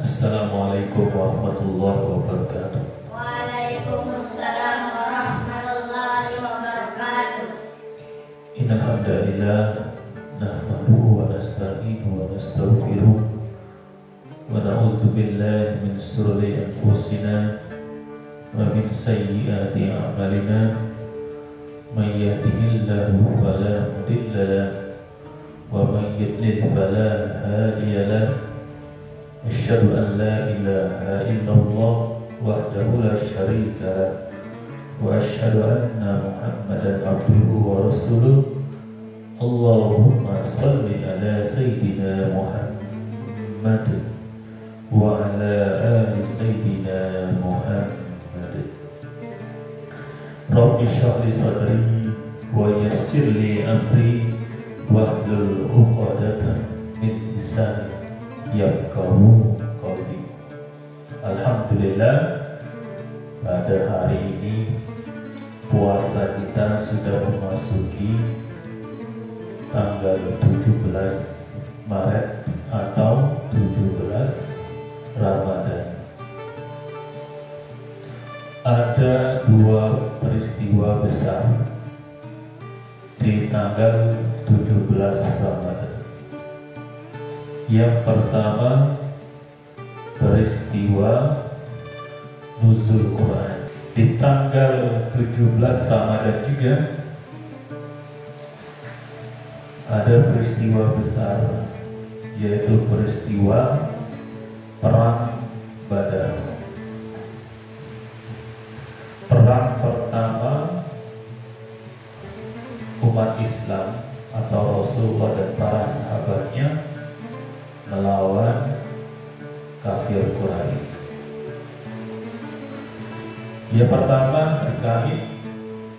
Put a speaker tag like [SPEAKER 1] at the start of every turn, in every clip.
[SPEAKER 1] Assalamualaikum warahmatullahi wabarakatuh.
[SPEAKER 2] Waalaikumsalam warahmatullahi wabarakatuh.
[SPEAKER 1] Innal hamdalillah nahmaduhu wa nasta'inuhu wa nastaghfiruh wa na'udzu billahi min shururi anfusina wa min sayyiati a'malina. May yahdihillahu fala mudilla lahu wa may yudlil fala hadiya lahu. Asyhadu an la ilaha illallah wahdahu la syarika lah wa asyhadu anna Muhammadan abduhu wa rasuluh. Allahumma salli ala sayyidina Muhammad wa ala ali sayyidina Muhammad. Rabbi shrah li sadri wa yassir li amri wahlul 'uqdatam min lisani yafqahu qawli. Alhamdulillah, pada hari ini puasa kita sudah memasuki tanggal 17 Maret atau 17 Ramadan. Ada dua peristiwa besar di tanggal 17 Ramadan. Yang pertama, peristiwa nuzul Quran. Di tanggal 17 Ramadan juga ada peristiwa besar, yaitu peristiwa Perang Badar. Perang pertama umat Islam atau Rasulullah dan para sahabatnya melawan kafir Quraisy. Yang pertama terkait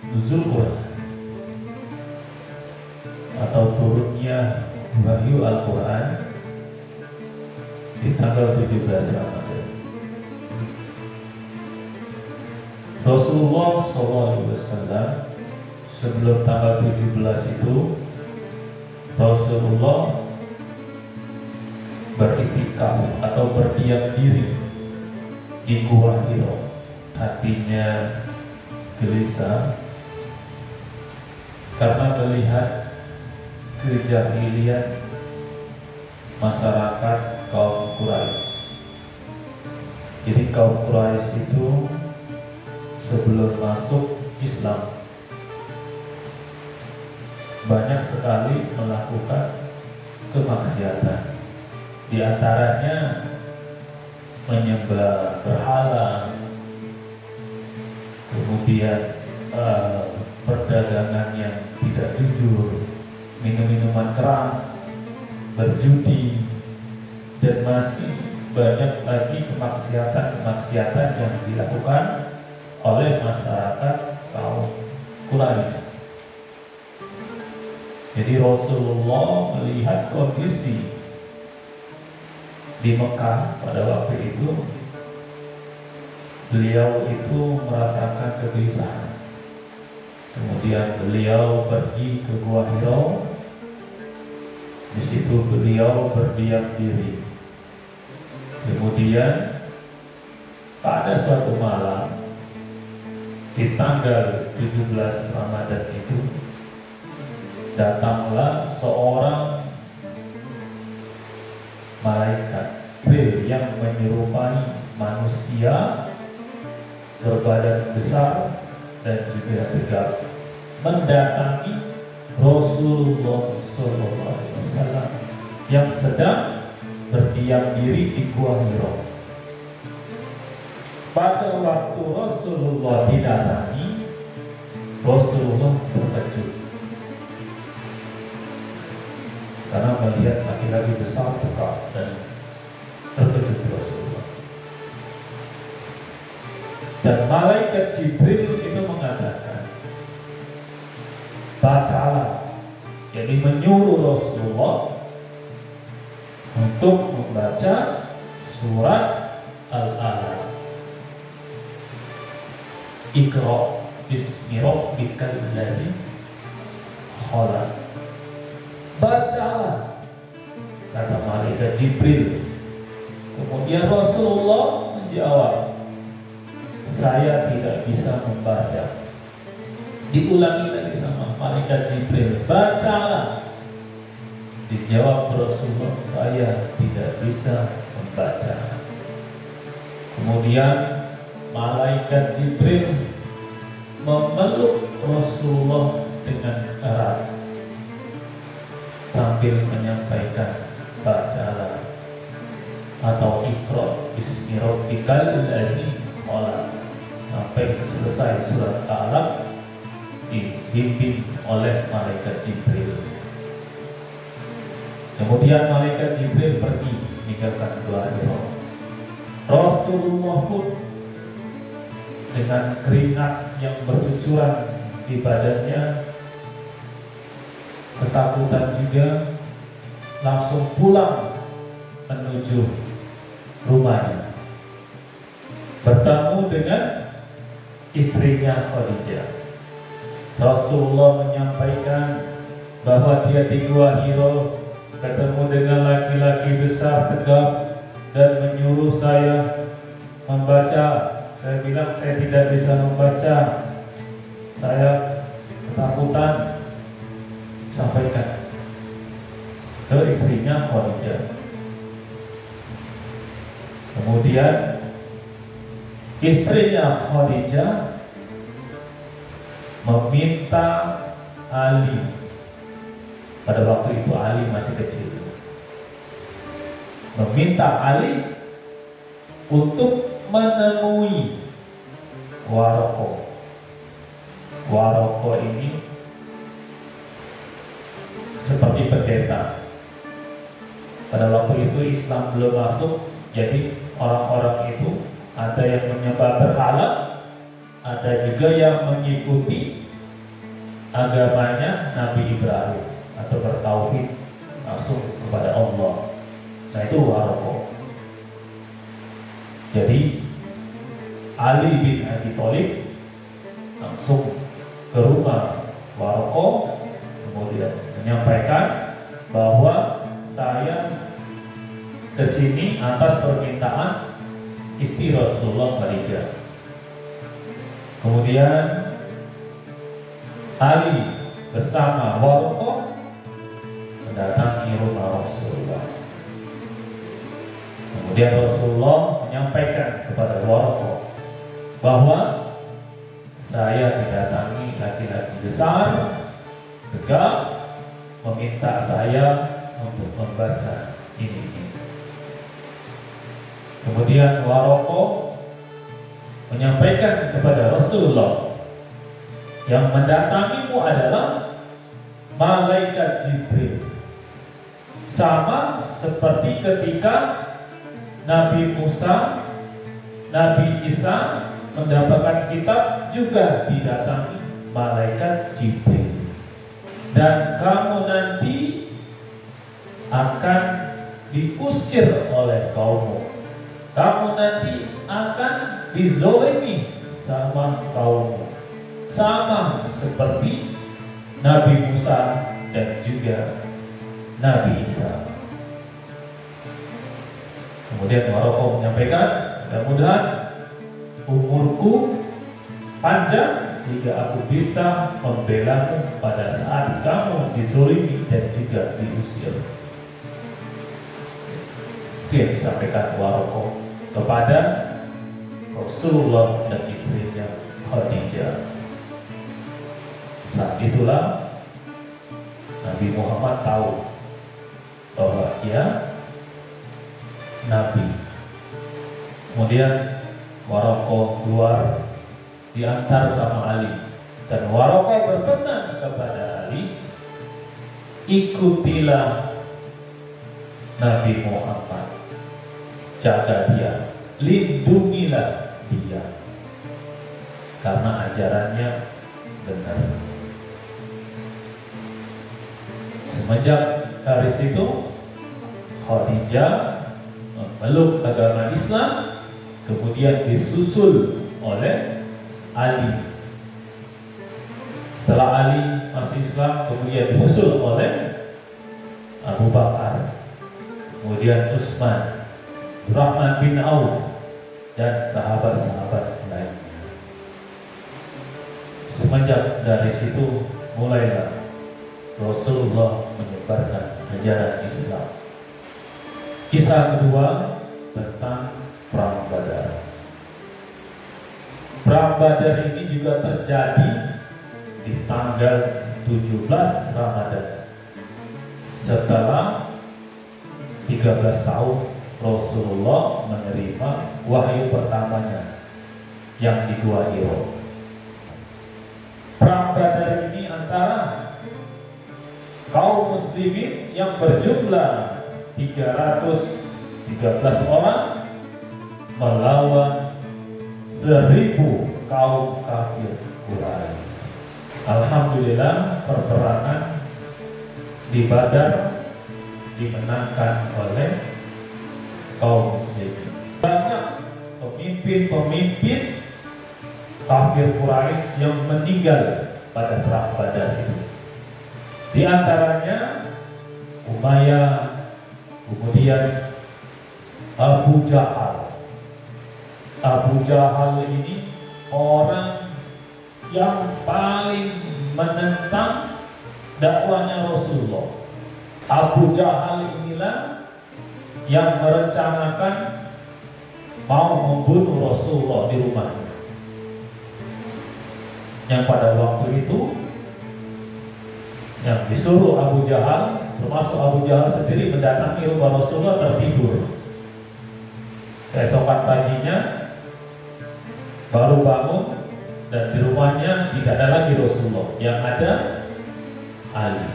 [SPEAKER 1] nuzul Quran atau turunnya wahyu Al-Quran di tanggal 17 Ramadan. Rasulullah SAW sebelum tanggal 17 itu Rasulullah beritikaf atau berdiam diri di Gua Hira. Hatinya gelisah karena melihat kejahilian masyarakat kaum Quraisy. Jadi kaum Quraisy itu sebelum masuk Islam banyak sekali melakukan kemaksiatan. Di antaranya menyembah berhala, kemudian perdagangan yang tidak jujur, minum-minuman keras, berjudi, dan masih banyak lagi kemaksiatan yang dilakukan oleh masyarakat kaum Quraisy. Jadi Rasulullah melihat kondisi di Mekah pada waktu itu, beliau itu merasakan kegelisahan. Kemudian beliau pergi ke Gua Hira. Di situ beliau berdiam diri. Kemudian pada suatu malam di tanggal 17 Ramadan itu datanglah seorang malaikat Jibril yang menyerupai manusia, berbadan besar dan juga tegap, mendatangi Rasulullah SAW yang sedang berdiam diri di Gua Hira. Pada waktu Rasulullah didatangi, Rasulullah terkejut karena melihat laki-laki besar tegap, dan terkejut Rasulullah. Dan malaikat Jibril itu mengatakan, bacalah, jadi menyuruh Rasulullah untuk membaca surat Al-Alaq. Iqra bismi rabbikal ladzi khalaq. Bacalah, kata malaikat Jibril Kemudian Rasulullah menjawab, saya tidak bisa membaca. Diulangi lagi sama malaikat Jibril, bacalah. Dijawab Rasulullah, saya tidak bisa membaca. Kemudian malaikat Jibril memeluk Rasulullah dengan erat sambil menyampaikan, bacalah atau Iqra bismi rabbikal ladzi khalaq sampai selesai surat Al-Alaq, dibimbing oleh malaikat Jibril. Kemudian malaikat Jibril pergi meninggalkan Gua Hira. Rasulullah pun dengan keringat yang bercucuran di badannya, ketakutan juga, langsung pulang menuju rumahnya, bertemu dengan istrinya Khadijah. Rasulullah menyampaikan bahwa dia di Gua Hira ketemu dengan laki-laki besar tegap dan menyuruh saya membaca. Saya bilang saya tidak bisa membaca, saya ketakutan. Sampaikan ke istrinya Khadijah. Kemudian istrinya Khadijah meminta Ali, pada waktu itu Ali masih kecil, meminta Ali untuk menemui Waraqah. Waraqah ini seperti pendeta. Pada waktu itu Islam belum masuk, jadi orang-orang itu ada yang menyembah berhala, ada juga yang mengikuti agamanya Nabi Ibrahim atau bertauhid langsung kepada Allah. Nah, itu Waraqah. Jadi Ali bin Abi Thalib langsung ke rumah Waraqah, kemudian menyampaikan bahwa saya kesini atas permintaan istri Rasulullah Khadijah. Kemudian Ali bersama Waraqah mendatangi rumah Rasulullah. Kemudian Rasulullah menyampaikan kepada Waraqah bahwa saya didatangi laki-laki besar tegap meminta saya untuk membaca ini. Kemudian Waraqah menyampaikan kepada Rasulullah, yang mendatangimu adalah malaikat Jibril, sama seperti ketika Nabi Musa, Nabi Isa mendapatkan kitab juga didatangi malaikat Jibril. Dan kamu nanti akan diusir oleh kaummu. Kamu nanti akan dizolimi sama kaummu, sama seperti Nabi Musa dan juga Nabi Isa. Kemudian Waraqah menyampaikan, mudah-mudahan umurku panjang sehingga aku bisa membelamu pada saat kamu dizolimi dan juga diusir. Itu yang disampaikan Waraqah kepada Rasulullah dan istrinya Khadijah. Saat itulah Nabi Muhammad tahu bahwa dia Nabi. Kemudian Waraqah keluar diantar sama Ali, dan Waraqah berpesan kepada Ali, ikutilah Nabi Muhammad, jaga dia, lindungilah dia, karena ajarannya benar. Semenjak dari situ Khadijah memeluk agama Islam, kemudian disusul oleh Ali. Setelah Ali masuk Islam, kemudian disusul oleh Abu Bakar, kemudian Utsman, Abdurrahman bin Auf, dan sahabat-sahabat lainnya. Semenjak dari situ mulailah Rasulullah menyebarkan ajaran Islam. Kisah kedua tentang Perang Badar. Perang Badar ini juga terjadi di tanggal 17 Ramadan setelah 13 tahun Rasulullah menerima wahyu pertamanya yang di Gua Hira. Perang Badar ini antara kaum muslimin yang berjumlah 313 orang melawan 1000 kaum kafir Quraisy. Alhamdulillah, peperangan di Badar dimenangkan oleh kaum muslimin. Banyak pemimpin-pemimpin kafir Quraisy yang meninggal pada perang Badar itu. Di antaranya Umayyah, kemudian Abu Jahal. Abu Jahal ini orang yang paling menentang dakwanya Rasulullah. Abu Jahal inilah yang merencanakan mau membunuh Rasulullah di rumahnya. Yang pada waktu itu yang disuruh Abu Jahal, termasuk Abu Jahal sendiri, mendatangi rumah Rasulullah tertidur. Keesokan paginya baru bangun, dan di rumahnya tidak ada lagi Rasulullah, yang ada Ali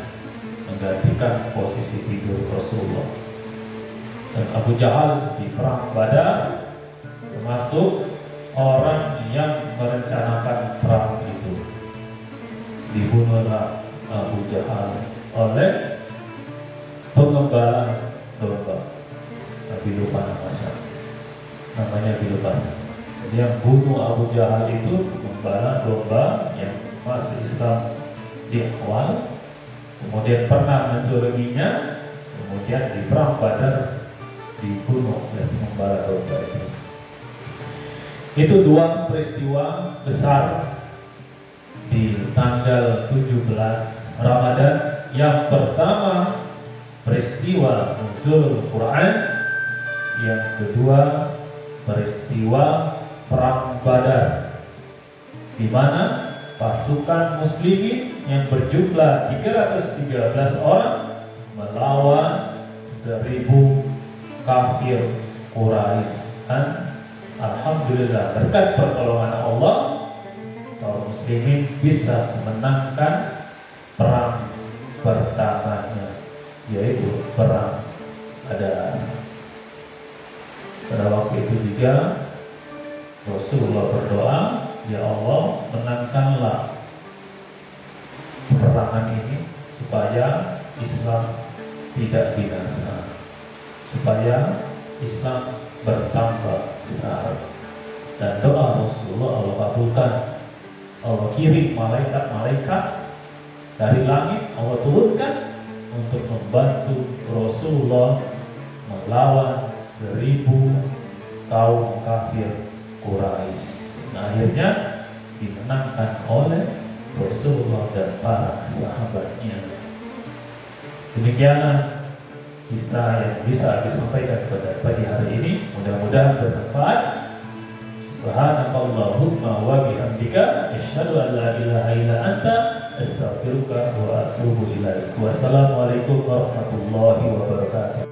[SPEAKER 1] menggantikan posisi tidur Rasulullah. Dan Abu Jahal di perang Badar termasuk orang yang merencanakan perang itu. Dibunuhlah Abu Jahal oleh pengembala domba. Tapi lupa namanya lupa. Jadi yang bunuh Abu Jahal itu pengembala domba yang masuk Islam di awal, kemudian pernah menzoliminya, kemudian di perang Badar dibunuh oleh pengembala domba itu. Itu dua peristiwa besar di tanggal 17 Ramadan. Yang pertama peristiwa nuzul Quran, yang kedua peristiwa perang Badar, di mana pasukan muslimin yang berjumlah 313 orang melawan 1000 kafir Quraisy. Dan alhamdulillah, berkat pertolongan Allah, kaum muslimin bisa memenangkan perang pertamanya, yaitu perang Badar. Pada waktu itu juga Rasulullah berdoa, ya Allah, menangkanlah peperangan ini supaya Islam tidak binasa, supaya Islam bertambah besar. Dan doa Rasulullah Allah kabulkan. Allah kirim malaikat-malaikat dari langit, Allah turunkan untuk membantu Rasulullah melawan 1000 kaum kafir Quraisy. Nah, akhirnya dimenangkan oleh Rasulullah dan para sahabatnya. Demikianlah kisah yang bisa disampaikan pada pagi hari ini. Mudah-mudahan bermanfaat. Subhanakallahumma wa bihamdika asyhadu an la ilaha illa anta astaghfiruka wa atubu ilaik. Wassalamualaikum warahmatullahi wabarakatuh.